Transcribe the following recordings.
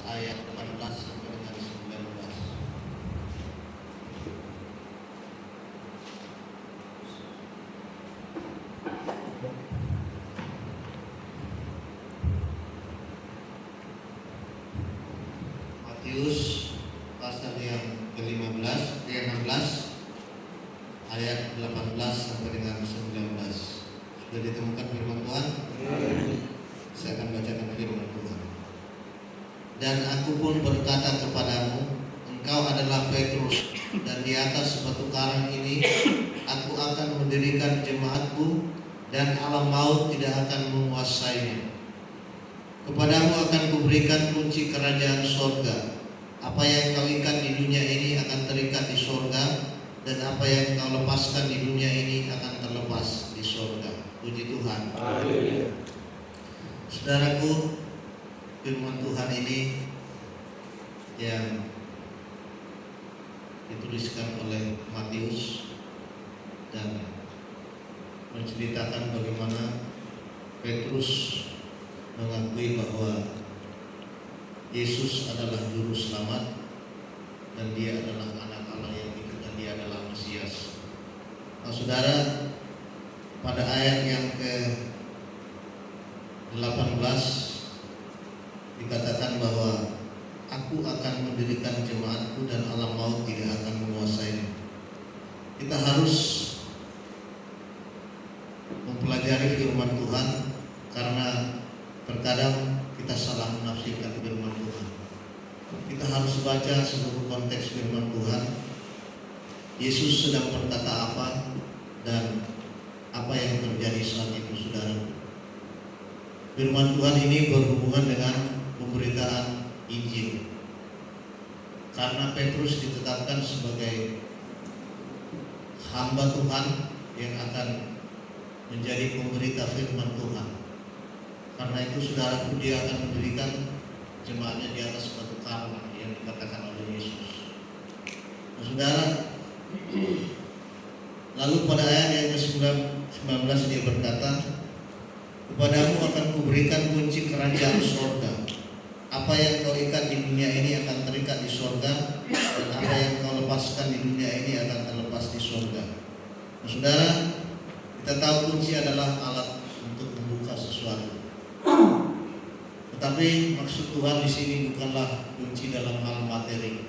ayat 18 sampai dengan 19. Matius pasal yang ke-15, ke-16 ayat 18 sampai dengan 19. Sudah ditemukan firman Tuhan? Saya akan bacakan firman Tuhan. Dan aku pun berkata kepadamu, engkau adalah Petrus, dan di atas batu karang ini aku akan mendirikan jemaatku, dan alam maut tidak akan menguasainya. Kepadamu akan kuberikan kunci kerajaan sorga. Apa yang kau ikat di dunia ini akan terikat di sorga, dan apa yang kau lepaskan di dunia ini akan terlepas di sorga. Puji Tuhan. Haleluya. Saudaraku, firman Tuhan ini yang dituliskan oleh Matius dan menceritakan bagaimana Petrus mengakui bahwa Yesus adalah juru selamat dan dia adalah anak Allah yang hidup dan dia adalah Mesias. Nah, saudara, pada ayat yang ke-18 dikatakan bahwa aku akan mendirikan jemaatku dan alam maut tidak akan menguasainya. Kita harus mempelajari firman Tuhan karena terkadang kita salah menafsirkan firman Tuhan. Kita harus baca seluruh konteks firman Tuhan. Yesus sedang berkata apa dan apa yang terjadi saat itu, saudara. Firman Tuhan ini berhubungan dengan pemberitaan Injil. Karena Petrus ditetapkan sebagai hamba Tuhan yang akan menjadi pemberita firman Tuhan. Karena itu saudaraku, dia akan mendirikan jemaatnya di atas batu karang yang dikatakan oleh Yesus. Nah, saudara, lalu pada ayat yang ke-19 dia berkata, kepadamu akan kuberikan kunci kerajaan sorga. Apa yang kau ikat di dunia ini akan terikat di sorga, dan apa yang kau lepaskan di dunia ini akan terlepas di sorga. Nah, saudara, kita tahu kunci adalah alat untuk membuka sesuatu. Tetapi maksud Tuhan di sini bukanlah kunci dalam hal materi,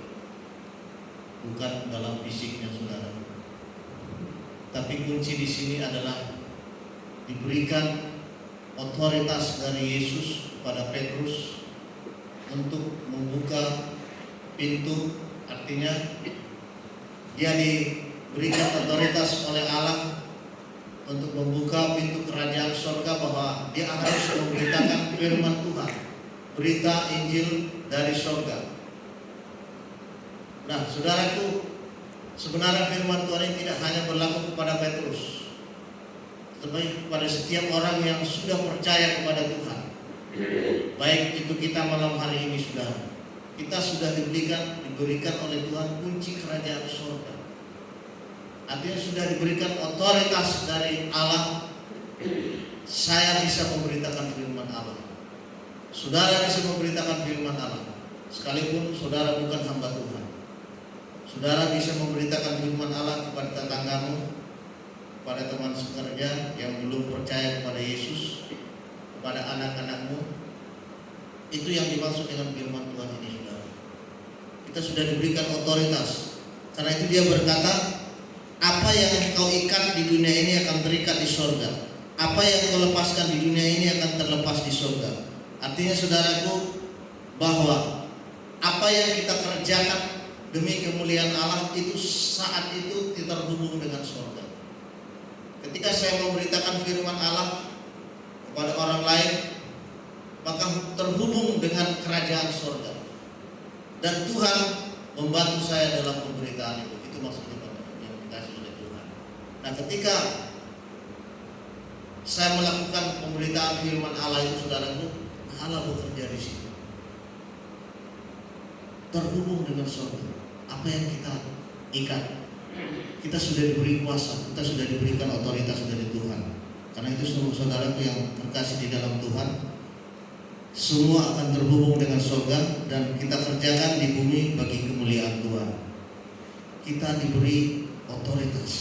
bukan dalam fisiknya, saudara. Tapi kunci di sini adalah diberikan otoritas dari Yesus kepada Petrus untuk membuka pintu. Artinya dia diberikan otoritas oleh Allah untuk membuka pintu kerajaan sorga, bahwa dia harus memberitakan firman Tuhan, berita Injil dari sorga. Nah, saudaraku, sebenarnya firman Tuhan ini tidak hanya berlaku kepada Petrus, tetapi kepada setiap orang yang sudah percaya kepada Tuhan. Baik itu kita malam hari ini, saudara, kita sudah diberikan oleh Tuhan kunci kerajaan sorga. Artinya sudah diberikan otoritas dari Allah. Saya bisa memberitakan firman Allah. Saudara bisa memberitakan firman Allah, sekalipun saudara bukan hamba Tuhan. Saudara bisa memberitakan firman Allah kepada tetanggamu, kepada teman sekerja yang belum percaya kepada Yesus, kepada anak-anakmu. Itu yang dimaksud dengan firman Tuhan ini, saudara. Kita sudah diberikan otoritas. Karena itu dia berkata, apa yang kau ikat di dunia ini akan terikat di sorga. Apa yang kau lepaskan di dunia ini akan terlepas di sorga. Artinya, saudaraku, bahwa apa yang kita kerjakan demi kemuliaan Allah itu saat itu kita terhubung dengan sorga. Ketika saya memberitakan firman Allah kepada orang lain, maka terhubung dengan kerajaan sorga. Dan Tuhan membantu saya dalam pemberitaan itu. Itu maksudnya yang dikasih oleh Tuhan. Nah, ketika saya melakukan pemberitaan firman Allah itu, saudaraku, Allah bekerja di situ. Terhubung dengan sorga. Apa yang kita ikat, kita sudah diberi kuasa, kita sudah diberikan otoritas dari Tuhan. Karena itu, seluruh saudaraku yang terkasih di dalam Tuhan, semua akan terhubung dengan surga, dan kita kerjakan di bumi bagi kemuliaan Tuhan. Kita diberi otoritas.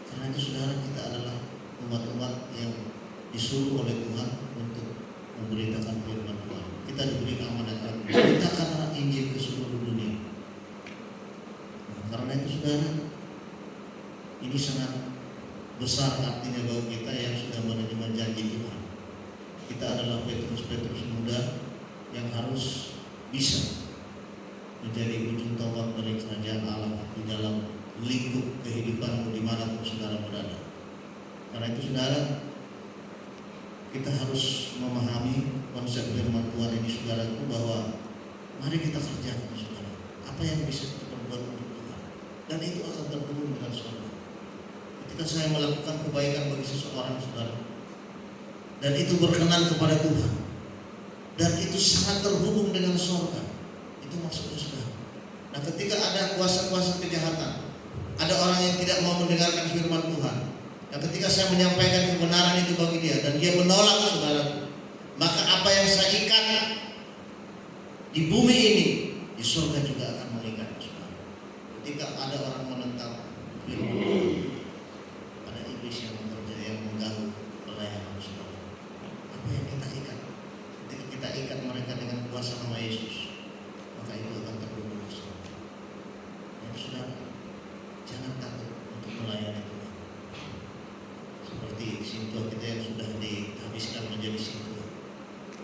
Karena itu saudara, kita adalah umat-umat yang disuruh oleh Tuhan untuk memberitakan firman Tuhan. Kita diberi amanat agung. Beritakanlah Injil ke seluruh dunia. Karena itu saudara, ini sangat besar artinya bagi kita yang sudah menerima janji Tuhan. Kita adalah Petrus-Petrus muda yang harus bisa menjadi ujung tombak dari kerajaan Allah di dalam lingkup kehidupanmu dimanapun saudara berada. Karena itu saudara, kita harus memahami konsep firman Tuhan ini saudaraku, bahwa mari kita kerjakan saudara apa yang bisa kita perbuat untuk Tuhan, dan itu akan terhubung dengan surga. Ketika saya melakukan kebaikan bagi seseorang saudara, dan itu berkenan kepada Tuhan, dan itu sangat terhubung dengan surga, itu maksudnya saudara. Nah, ketika ada kuasa-kuasa kejahatan, ada orang yang tidak mau mendengarkan firman Tuhan, dan ketika saya menyampaikan kebenaran itu bagi dia dan dia menolak saudara, maka apa yang saya ikat di bumi ini, di surga juga akan mengikat saudara. Ketika ada orang menentang firman Tuhan, ada iblis yang bekerja, yang mengganggu pelayanan saudara. Apa yang kita ikat? Ketika kita ikat mereka dengan kuasa nama Yesus, maka itu akan terhubung ke surga. Dan saudara, jangan takut untuk melayani Tuhan. Seperti sintua kita yang sudah dihabiskan menjadi sintua,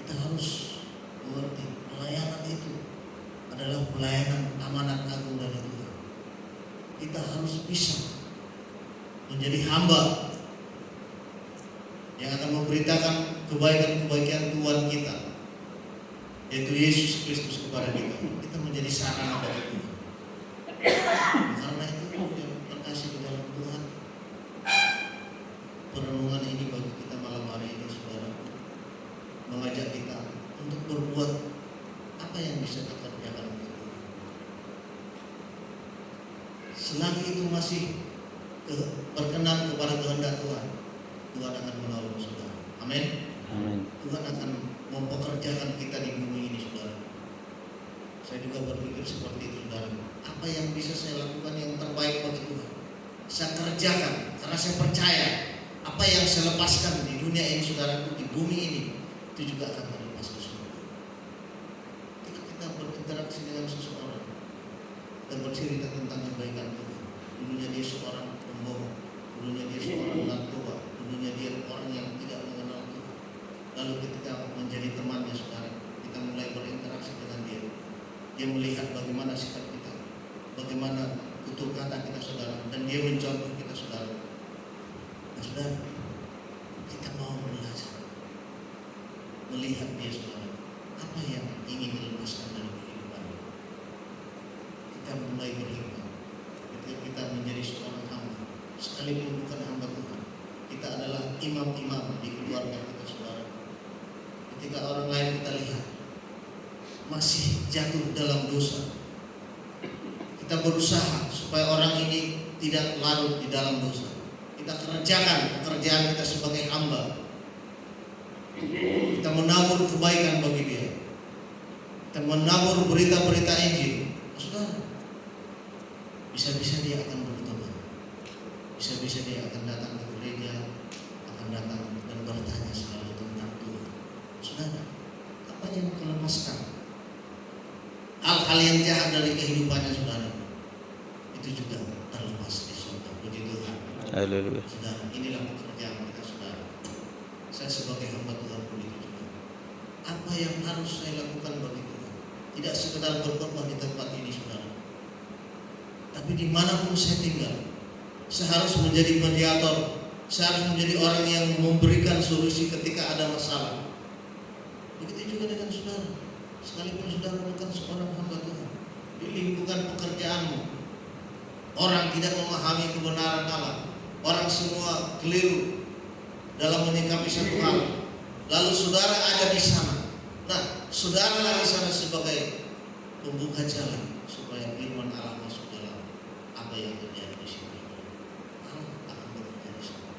kita harus mengerti pelayanan itu adalah pelayanan amanat agung dari Tuhan. Kita harus bisa menjadi hamba yang akan memberitakan kebaikan-kebaikan Tuhan kita, yaitu Yesus Kristus kepada kita. Kita menjadi sarana bagi Tuhan. Karena itu yang terkasih di dalam Tuhan, perenungan ini bagi kita malam hari ini saudara, mengajak kita untuk berbuat apa yang bisa kita kerjakan untuk Tuhan. Selagi itu masih berkenan kepada kehendak Tuhan, Tuhan akan menolong saudara. Amin. Amin. Tuhan akan mempekerjakan kita di bumi ini saudara. Saya juga berpikir seperti itu saudara. Apa yang bisa saya lakukan yang terbaik bagi Tuhan, saya kerjakan, karena saya percaya apa yang saya lepaskan di dunia ini saudaraku, di bumi ini, itu juga akan terlepas ke surga. Ketika kita berinteraksi dengan seseorang dan bercerita tentang kebaikan Tuhan, dulunya dia seorang pembohong, dulunya dia seorang narkoba, dulunya dia orang yang tidak mengenal Tuhan, lalu ketika menjadi temannya saudara, kita mulai berinteraksi dengan dia, dia melihat bagaimana sikap kita, bagaimana tutur kata kita saudara, dan dia mencontoh kita saudara. Nah saudara, kita mau belajar melihat dia saudara, apa yang ingin dilepaskan dari kehidupan. Kita mulai berhikmat ketika kita menjadi seorang hamba, sekalipun bukan hamba Tuhan. Kita adalah imam-imam di keluarga kita saudara. Ketika orang lain kita lihat masih jatuh dalam dosa, kita berusaha supaya orang ini tidak larut di dalam dosa. Kita kerjakan pekerjaan kita sebagai hamba. Kita menabur kebaikan bagi dia. Kita menabur berita-berita Injil. Saudara, bisa-bisa dia akan bertobat. Bisa-bisa dia akan datang ke gereja, akan datang dan bertanya selalu tentang Tuhan. Saudara, apa yang melepaskan hal-hal yang jahat dari kehidupannya saudara, itu juga terlepas di surga. Puji Tuhan. Haleluya. Saudara, inilah pekerjaan kita saudara. Saya sebagai hamba Tuhan begitu juga. Apa yang harus saya lakukan bagi Tuhan? Tidak sekedar berkhotbah di tempat ini saudara, tapi dimanapun saya tinggal, saya harus menjadi mediator. Saya harus menjadi orang yang memberikan solusi ketika ada masalah. Begitu juga dengan saudara. Sekalipun saudara bukan seorang hamba Tuhan, di lingkungan pekerjaanmu, orang tidak memahami kebenaran Allah, orang semua keliru dalam menyikapi satu hal, lalu saudara ada di sana. Nah, saudara di sana sebagai pembuka jalan supaya firman Allah masuk dalam apa yang terjadi di sini. Allah akan bekerja di sana.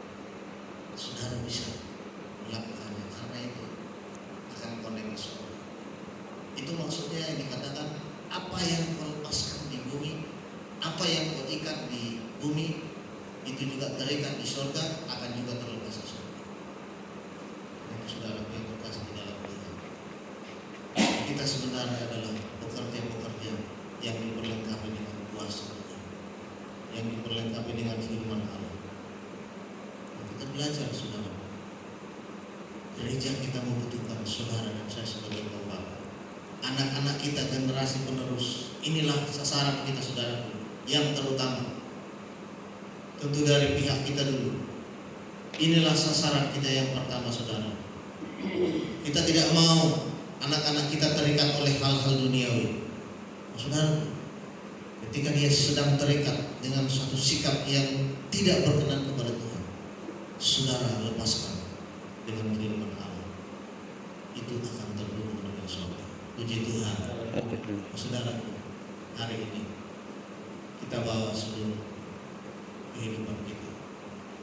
Saudara bisa melakukannya, karena itu akan koneksi. Itu maksudnya yang dikatakan, apa yang kau lepaskan di bumi, apa yang kau ikat di bumi, itu juga terikat di surga, akan juga terlepas di surga. Itu saudara yang terkasih di dalam Tuhan. Kita sebenarnya adalah pekerja-pekerja yang diperlengkapi dengan kuasa Tuhan, yang diperlengkapi dengan firman Allah. Kita belajar, saudara. Gereja kita membutuhkan saudara dan saya sebagai bapak. Anak-anak kita, generasi penerus, inilah sasaran kita, saudara, yang terutama. Tentu dari pihak kita dulu. Inilah sasaran kita yang pertama, saudara. Kita tidak mau anak-anak kita terikat oleh hal-hal duniawi. Saudara, ketika dia sedang terikat dengan suatu sikap yang tidak berkenan kepada Tuhan, saudara lepaskan dengan firman Allah. Itu akan terhubung dengan surga. Puji Tuhan. Saudaraku, hari ini kita bawa seluruh kehidupan kita.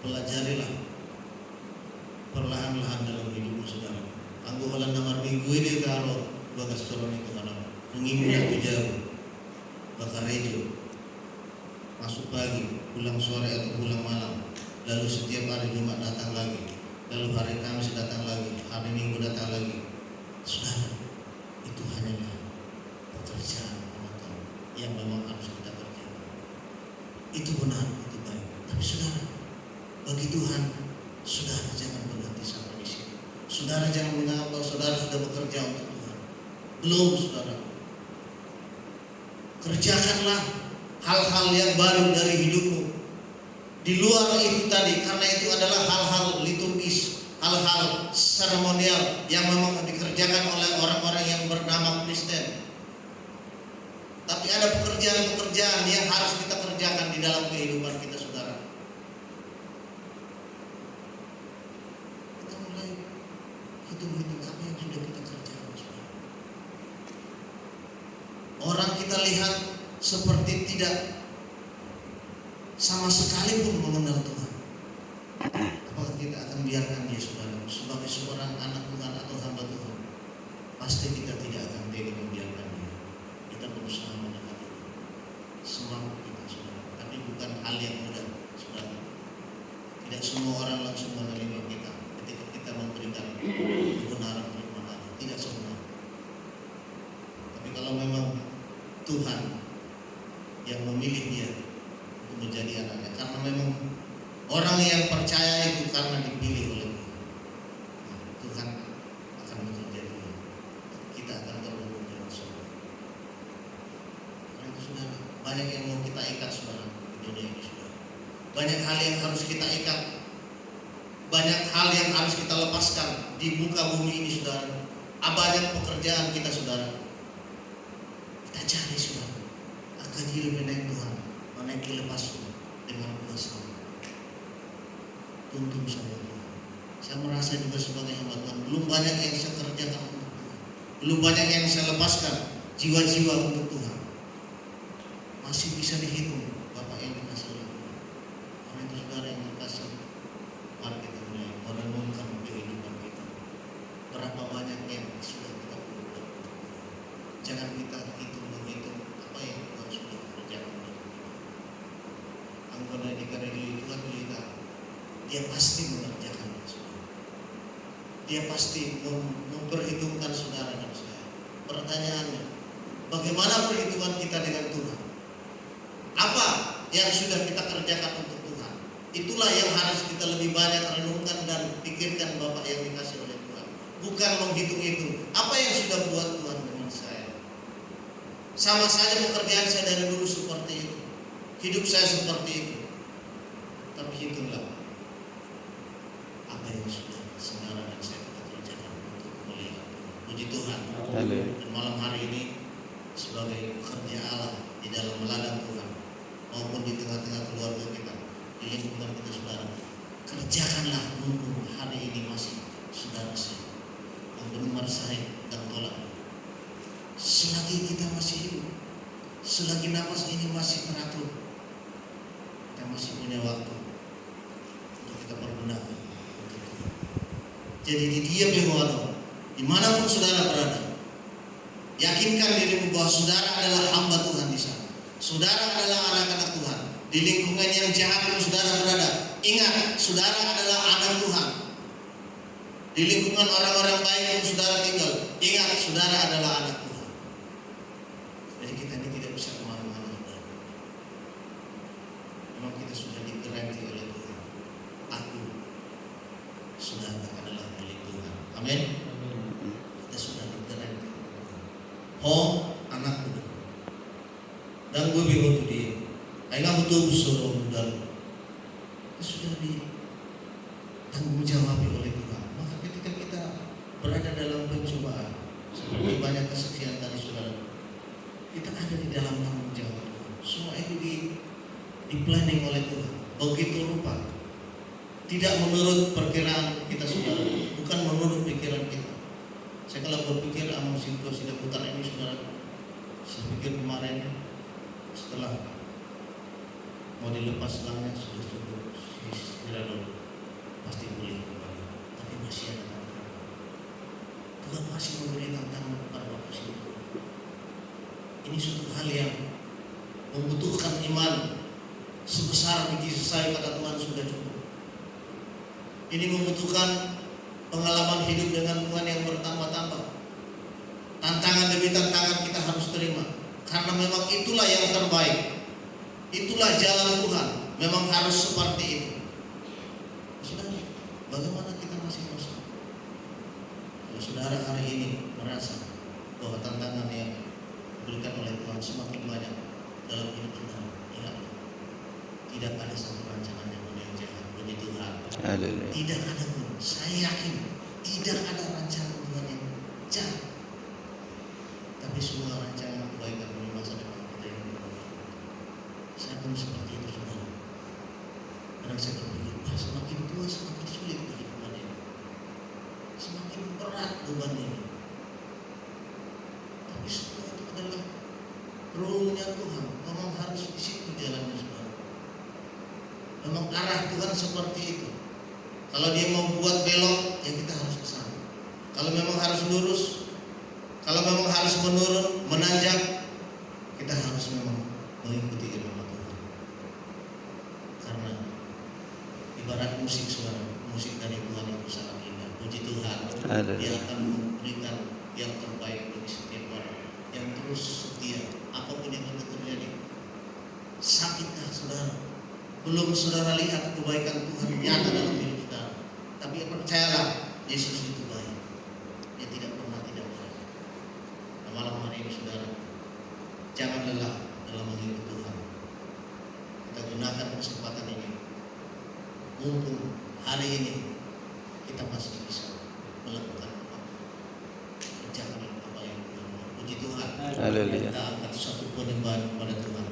Pelajarilah perlahan-lahan dalam hidupmu, saudara. Anggo Holanda minggu ini karo bagas turun itu anak mengimnya jauh bakar rejo, masuk pagi, pulang sore atau pulang malam, lalu setiap hari Jumat datang lagi, lalu hari Kamis datang lagi, hari Minggu datang lagi. Saudara, itu hanyalah pekerjaan monoton yang memang harus kita kerjakan. Itu benar, itu baik. Tapi saudara, bagi Tuhan, saudara jangan berhenti sampai di sini. Saudara jangan menganggap bahwa saudara sudah bekerja untuk Tuhan. Belum, saudara. Kerjakanlah hal-hal yang baru dari hidupmu. Di luar itu tadi, karena itu adalah hal-hal liturgis, hal-hal seremonial yang memang dikerjakan oleh orang-orang yang bernama Kristen. Tapi ada pekerjaan-pekerjaan yang harus kita kerjakan di dalam kehidupan kita, saudara. Kita mulai hitung-hitung apa yang sudah kita kerjakan, saudara. Orang kita lihat seperti tidak sama sekali pun mengenal Tuhan. Apakah kita akan biarkan dia, saudara, sebagai seorang anak Tuhan atau hamba Tuhan? Pasti kita tidak akan tega membiarkan dia. Kita berusaha mendekati semangat kita, saudara. Tapi bukan hal yang mudah, saudara. Tidak semua orang langsung menerima kita ketika kita memberikan kebenaran firman Allah. Tidak semua. Tapi kalau memang Tuhan yang memilih dia untuk menjadi anaknya, karena memang orang yang percaya itu karena dipilih oleh Tuhan akan bekerja dia. Kita akan terhubung dengan surga. Karena itu, saudara, banyak yang mau kita ikat, saudara, di dunia ini, saudara. Banyak hal yang harus kita ikat, banyak hal yang harus kita lepaskan di muka bumi ini, saudara. Banyak pekerjaan kita, saudara. Kita cari, saudara. Akan hidup menaik Tuhan, menaik lepas dengan kuasa. Tuntun saya Tuhan. Saya merasa juga sebagai hamba Tuhan, belum banyak yang saya kerjakan untuk Tuhan. Belum banyak yang saya lepaskan jiwa-jiwa untuk Tuhan. Masih bisa dihitung Bapak yang dikasih oleh Tuhan. Karena itu, saudara yang dikasih, mari kita mulai merenungkan kehidupan kita. Berapa banyak yang sudah kita perbuat. Jangan kita hitung-hitung apa yang Tuhan sudah kerjakan. Anggota dikatakan Tuhan kita, dia pasti mengerjakan, saudara. Dia pasti memperhitungkan saudara dan saya. Pertanyaannya, bagaimana perhitungan kita dengan Tuhan? Apa yang sudah kita kerjakan untuk Tuhan? Itulah yang harus kita lebih banyak renungkan dan pikirkan, Bapak yang dikasih oleh Tuhan. Bukan menghitung-hitung apa yang sudah buat Tuhan dengan saya. Sama saja pekerjaan saya dari dulu seperti itu, hidup saya seperti itu. Tapi hitunglah apa yang sudah saudara dan saya kita kerjakan untuk melihat Tuhan. Puji Tuhan. Dan malam hari ini sebagai pekerja Allah di dalam ladang Tuhan maupun di tengah-tengah keluarga kita, di lingkungan kita, saudara, kerjakanlah mumpung hari ini masih saudara saya yang benar saya dan tolak. Selagi kita masih hidup, selagi nafas ini masih teratur, kita masih punya waktu untuk kita pergunakan untuk Tuhan. Jadi di diam Yehowa, dimanapun saudara berada, Yakinkan dirimu bahwa saudara adalah hamba Tuhan di sana. Saudara adalah anak-anak Tuhan. Di lingkungan yang jahat pun saudara berada, ingat, saudara adalah anak Tuhan. Di lingkungan orang-orang baik yang saudara tinggal, ingat, saudara adalah anak Tuhan. Jadi kita ini tidak bisa kemana-mana. Memang kita sudah digeranti oleh Tuhan. Aku, saudara adalah milik Tuhan. Amin. Kita sudah digeranti. Anakku. Dan gue bingung tuh dia. Ayo betul suruh muda. Sudah ditanggung jawab oleh Tuhan. Maka ketika kita berada dalam pencobaan, seperti banyak kesaksian tadi saudara, kita ada di dalam tanggung jawab. Semua itu di planning oleh Tuhan. Begitu rupa. Tidak menurut perkiraan kita saudara, bukan menurut pikiran kita. Saya kalau berpikir situasi putar ini saudara, saya pikir kemarin setelah mau dilepas selangnya sudah cukup, segera dulu pasti boleh kembali. Tapi masih ada tantangan. Tuhan masih memberi tantangan kepada Bapak Ibu. Ini suatu hal yang membutuhkan iman sebesar biji saya kata Tuhan sudah cukup. Ini membutuhkan pengalaman hidup dengan Tuhan yang bertambah-tambah. Tantangan demi tantangan kita harus terima, karena memang itulah yang terbaik. Itulah jalan Tuhan. Memang harus seperti itu. Saudara, bagaimana kita masing-masing? Kalau saudara hari ini merasa bahwa tantangan yang diberikan oleh Tuhan semakin banyak dalam hidup saudara, ingat, tidak ada satu rancangan yang jahat bagi Tuhan. Tidak ada pun. Saya yakin tidak ada rancangan Tuhan yang jahat. Tapi semua rancangan kebaikan bagi masa depan kita yang berubah. Saya pun seperti itu saudara. Kadang saya berpikir, semakin tua semakin sulit kehidupan ini, semakin berat beban ini. Tapi semua itu adalah rule-nya Tuhan. Memang harus di situ jalannya saudara. Memang arah Tuhan seperti itu. Kalau dia mau buat belok, ya kita harus ke sana. Kalau memang harus lurus, kalau memang harus menurun, menanjak, kita harus memang mengikuti irama Tuhan. Karena ibarat musik saudara, musik dari Tuhan itu sangat indah. Puji Tuhan, Dia akan memberikan yang terbaik bagi setiap orang yang terus setia, apapun yang akan terjadi. Sakitkah saudara? Belum saudara lihat kebaikan Tuhan nyata dalam hidup saudara, tapi percayalah, Yesus itu baik. Dia tidak pernah tidak baik. Nah, malam hari ini saudara, jangan lelah dalam mengikuti Tuhan. Kita gunakan kesempatan ini. Mumpung hari ini kita masih bisa melakukan apa? Kerjakan apa yang Tuhan mau. Puji Tuhan. Kita angkat satu penyembahan kepada Tuhan.